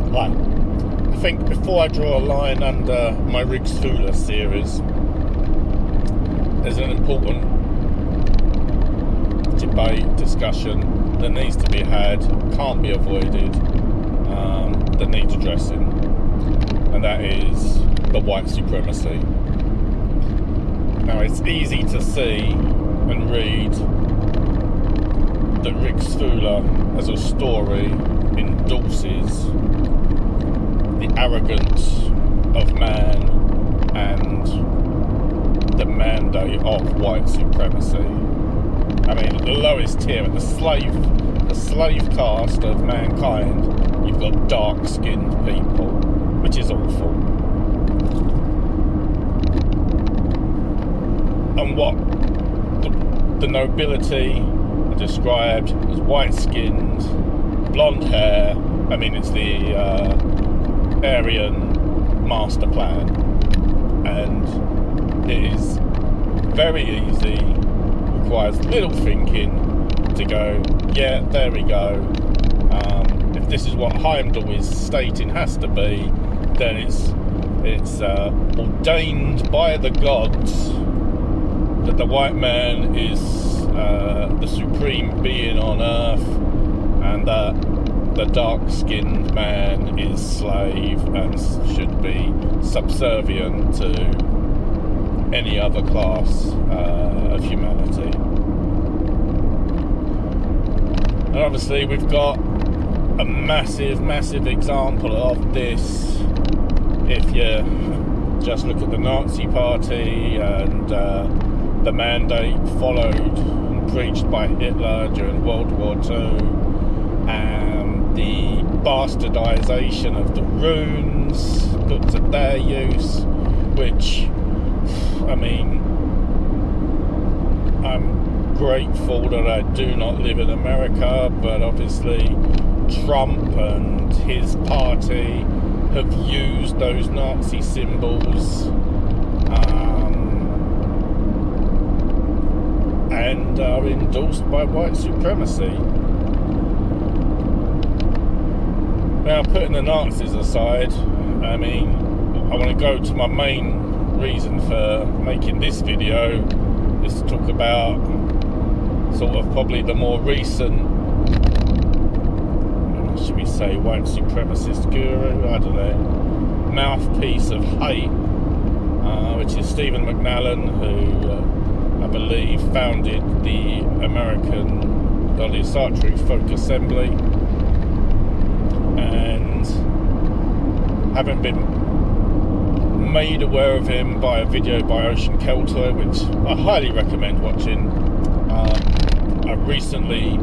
Right. I think before I draw a line under my Rigsthula series, there's an important debate, discussion that needs to be had, can't be avoided, that needs addressing, and that is the white supremacy. Now, it's easy to see and read that Rigsthula as a story endorses the arrogance of man and the mandate of white supremacy. I mean, at the lowest tier, at the slave caste of mankind, you've got dark-skinned people, which is awful. And what the nobility are described as white-skinned, blonde hair. I mean, it's the Aryan master plan, and it is very easy, requires little thinking to go, yeah, there we go. If this is what Heimdall is stating has to be, then it's ordained by the gods that the white man is the supreme being on earth, and that the dark-skinned man is slave and should be subservient to any other class of humanity. And obviously we've got a massive example of this if you just look at the Nazi Party and the mandate followed and preached by Hitler during World War II, and the bastardization of the runes put to their use, which, I mean, I'm grateful that I do not live in America, but obviously Trump and his party have used those Nazi symbols and are endorsed by white supremacy. Now, putting the Nazis aside, I mean, I want to go to my main reason for making this video, is to talk about sort of probably the more recent, should we say, white supremacist guru, I don't know, mouthpiece of hate, which is Stephen McNallen, who I believe founded the American Dolly Sartre Folk Assembly, and having been made aware of him by a video by Ocean Keltoy, which I highly recommend watching. I recently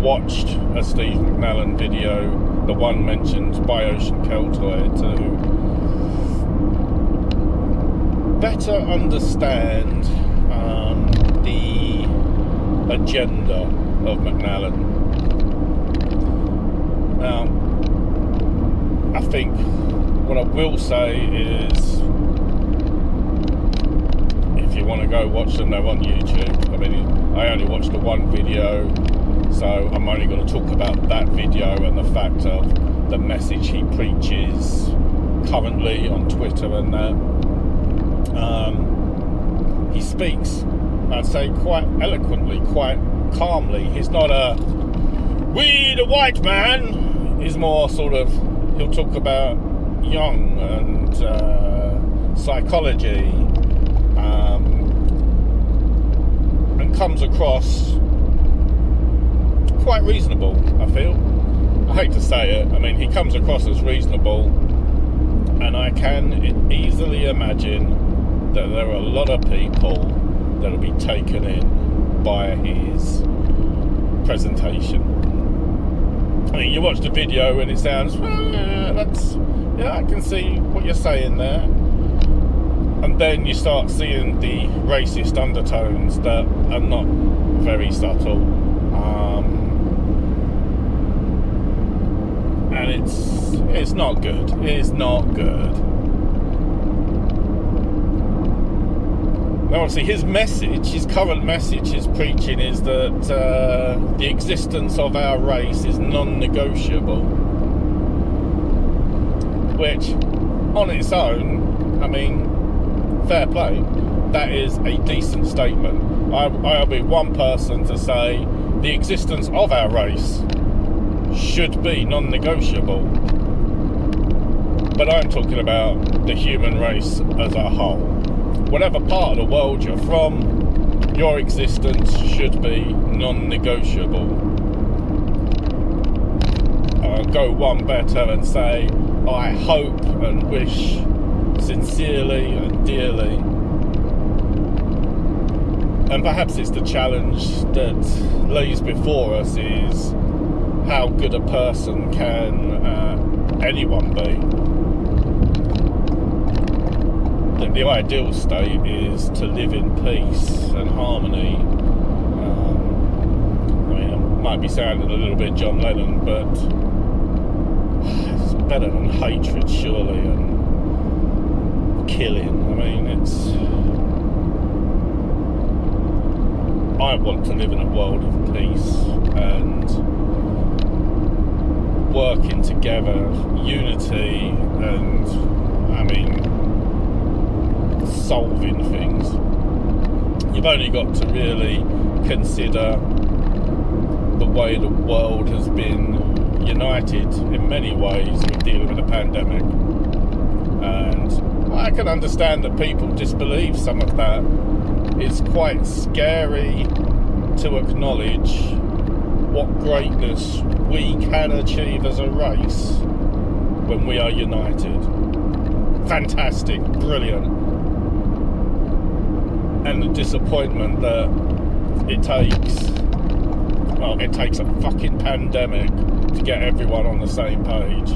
watched a Steve McNallen video, the one mentioned by Ocean Keltoy, to better understand the agenda of McNallen. Now, I think what I will say is, if you want to go watch them, they're on YouTube. I mean, I only watched the one video, so I'm only going to talk about that video and the fact of the message he preaches currently on Twitter and that. He speaks, I'd say, quite eloquently, quite calmly. He's not a, we the white man. He's more sort of, he'll talk about Jung and psychology, and comes across quite reasonable, I feel. I hate to say it, I mean, he comes across as reasonable, and I can easily imagine that there are a lot of people that will be taken in by his presentation. I mean, you watch the video and it sounds, well, yeah, I can see what you're saying there. And then you start seeing the racist undertones that are not very subtle. And it's not good. It's not good. Now, obviously, his message, his current message, his preaching is that the existence of our race is non-negotiable. which on its own, I mean, fair play, that is a decent statement. I'll be one person to say the existence of our race should be non-negotiable, but I'm talking about the human race as a whole. Whatever part of the world you're from, your existence should be non-negotiable. I'll go one better and say I hope and wish sincerely and dearly, and perhaps it's the challenge that lays before us, is how good a person can anyone be. That the ideal state is to live in peace and harmony. I mean, I might be sounding a little bit John Lennon, but it's better than hatred, surely, and killing. I mean, I want to live in a world of peace and working together, unity, and I mean, solving things. You've only got to really consider the way the world has been united in many ways with dealing with the pandemic, and I can understand that people disbelieve some of that. It's quite scary to acknowledge what greatness we can achieve as a race when we are united. Fantastic, brilliant. And the disappointment that it takes a fucking pandemic to get everyone on the same page.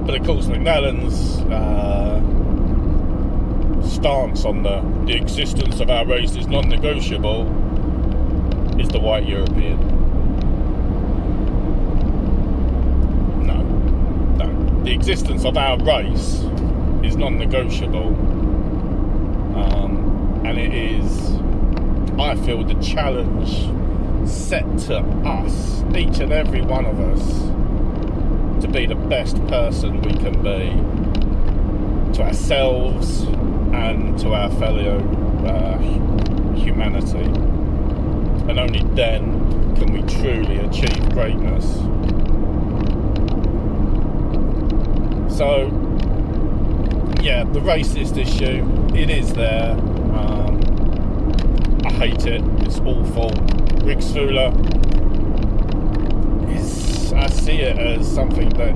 But of course, McNallen's stance on the existence of our race is non-negotiable is the white European. No. The existence of our race is non-negotiable, and it is, I feel, the challenge set to us, each and every one of us, to be the best person we can be to ourselves and to our fellow humanity, and only then can we truly achieve greatness. So yeah, the racist issue, it is there. I hate it, it's awful. Rigsthula, I see it as something that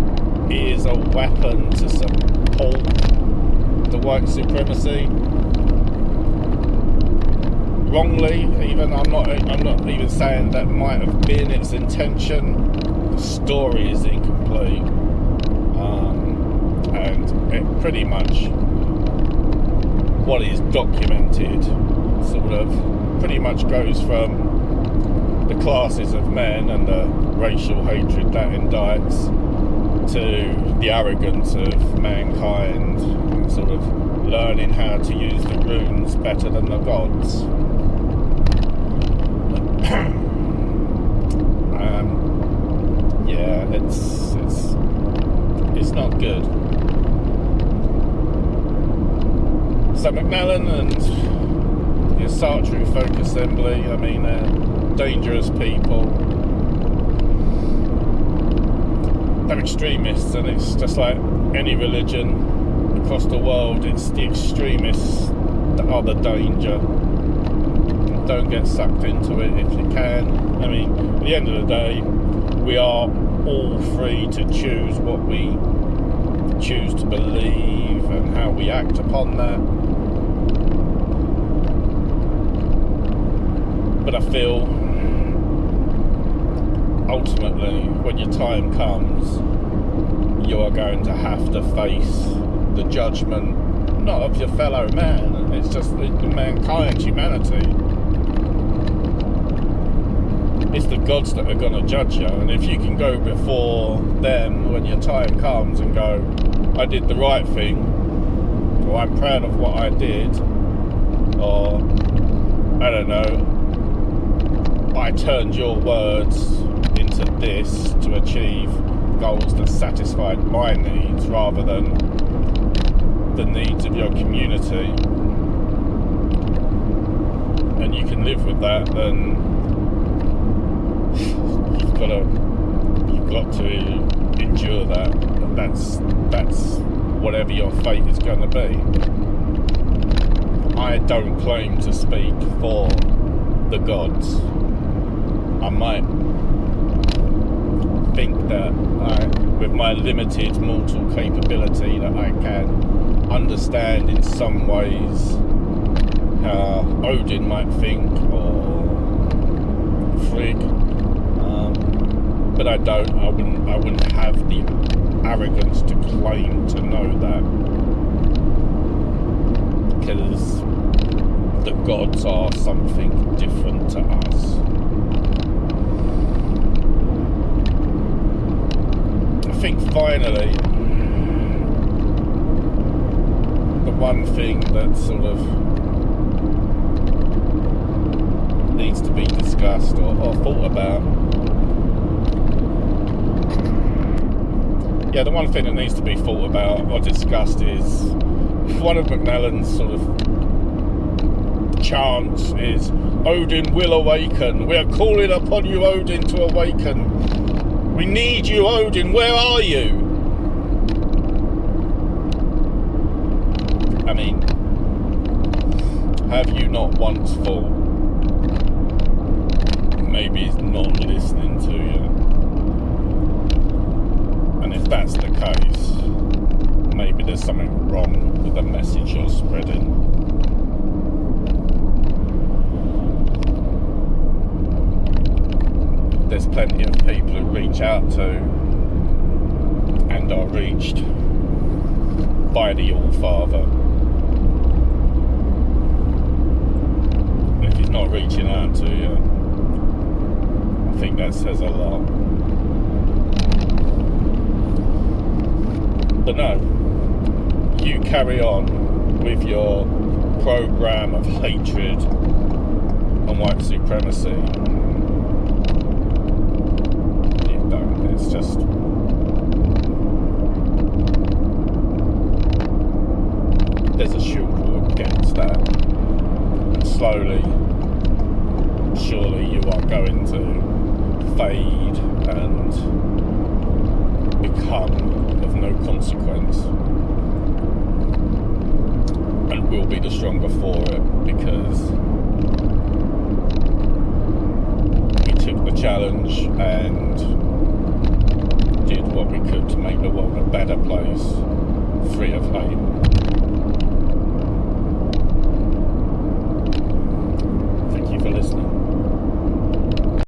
is a weapon to support the white supremacy. Wrongly, even. I'm not even saying that might have been its intention. The story is incomplete, and it pretty much, what is documented, sort of pretty much goes from the classes of men and the racial hatred that indicts to the arrogance of mankind, and sort of learning how to use the runes better than the gods. Yeah, it's not good. So McNallen and the Sartre Folk Assembly, I mean, they're dangerous people. They're extremists, and it's just like any religion across the world, it's the extremists that are the danger. Don't get sucked into it if you can. I mean, at the end of the day, we are all free to choose what we choose to believe and how we act upon that. But I feel ultimately, when your time comes, you are going to have to face the judgment, not of your fellow man, it's just the mankind, humanity. It's the gods that are going to judge you, and if you can go before them when your time comes and go, I did the right thing, or I'm proud of what I did, or I don't know, I turned your words into this to achieve goals that satisfied my needs rather than the needs of your community, and you can live with that, then you've got to endure that. That's whatever your fate is going to be. I don't claim to speak for the gods. I might think that with my limited mortal capability, that I can understand in some ways how Odin might think, or Frigg, but I don't. I wouldn't have the arrogance to claim to know that, because the gods are something different to us. I think finally, the one thing that sort of needs to be discussed or thought about, the one thing that needs to be thought about or discussed is one of Macmillan's sort of chants is, Odin will awaken. We are calling upon you, Odin, to awaken. We need you, Odin. Where are you? I mean, have you not once thought maybe he's not listening to you? And if that's the case, maybe there's something wrong with the message you're spreading. There's plenty of people who reach out to and are reached by the All-Father. And if he's not reaching out to you, I think that says a lot. But no, you carry on with your program of hatred and white supremacy. You don't, it's just... there's a shield wall against that. And slowly, surely you are going to fade and become of no consequence, and will be the stronger for it, because we took the challenge and did what we could to make the world a better place, free of hate.